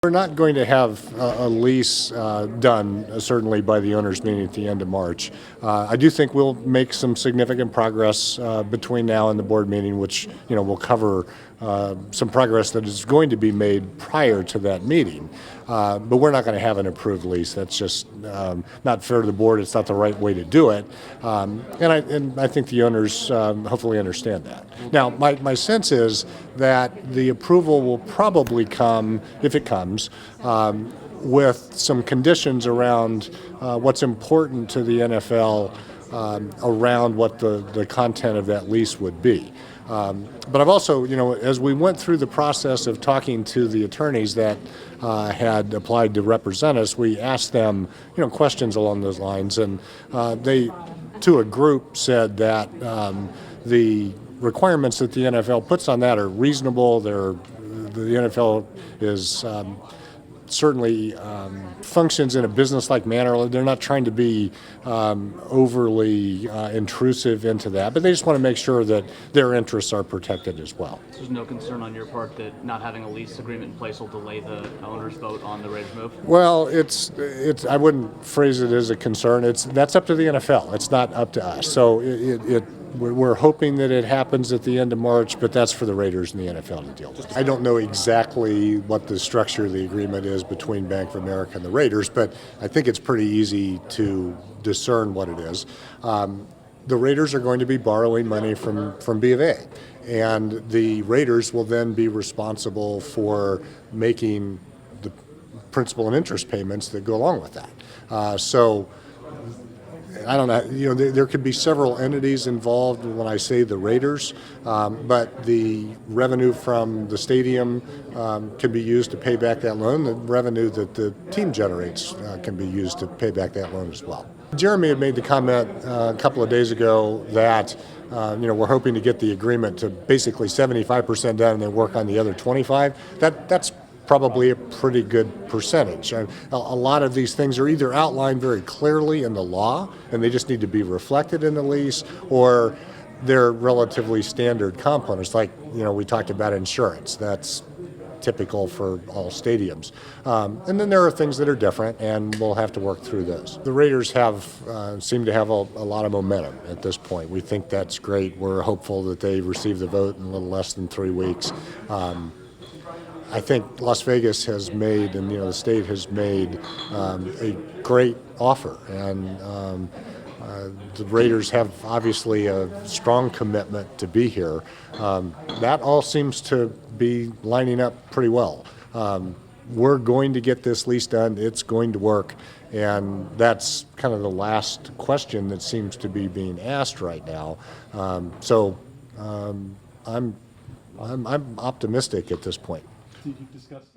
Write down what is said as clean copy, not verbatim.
We're not going to have a lease done, certainly by the owners' meeting at the end of March. I do think we'll make some significant progress between now and the board meeting, which will cover some progress that is going to be made prior to that meeting. But we're not going to have an approved lease. That's just not fair to the board. It's not the right way to do it. And I think the owners hopefully understand that. Now, my sense is that the approval will probably come, if it comes, with some conditions around what's important to the NFL around what the content of that lease would be. But I've also, as we went through the process of talking to the attorneys that had applied to represent us, we asked them, questions along those lines, and they, to a group, said that the requirements that the NFL puts on that are reasonable. The NFL is certainly functions in a business-like manner. They're not trying to be overly intrusive into that, but they just want to make sure that their interests are protected as well. So there's no concern on your part that not having a lease agreement in place will delay the owners' vote on the Raiders move? Well, I wouldn't phrase it as a concern. That's up to the NFL. It's not up to us. So we're hoping that it happens at the end of March, but that's for the Raiders and the NFL to deal with. I don't know exactly what the structure of the agreement is between Bank of America and the Raiders, but I think it's pretty easy to discern what it is. The Raiders are going to be borrowing money from B of A, and the Raiders will then be responsible for making the principal and interest payments that go along with that. So I don't know, there could be several entities involved when I say the Raiders, but the revenue from the stadium can be used to pay back that loan. The revenue that the team generates can be used to pay back that loan as well. Jeremy had made the comment a couple of days ago that we're hoping to get the agreement to basically 75% done and then work on the other 25. That's probably a pretty good percentage. A lot of these things are either outlined very clearly in the law and they just need to be reflected in the lease, or they're relatively standard components, like we talked about insurance. That's typical for all stadiums. And then there are things that are different, and we'll have to work through those. The Raiders seem to have a lot of momentum at this point. We think that's great. We're hopeful that they receive the vote in a little less than 3 weeks. I think Las Vegas has made, and the state has made, a great offer, and the Raiders have obviously a strong commitment to be here. That all seems to be lining up pretty well. We're going to get this lease done. It's going to work, and that's kind of the last question that seems to be being asked right now. So I'm optimistic at this point. You've discussed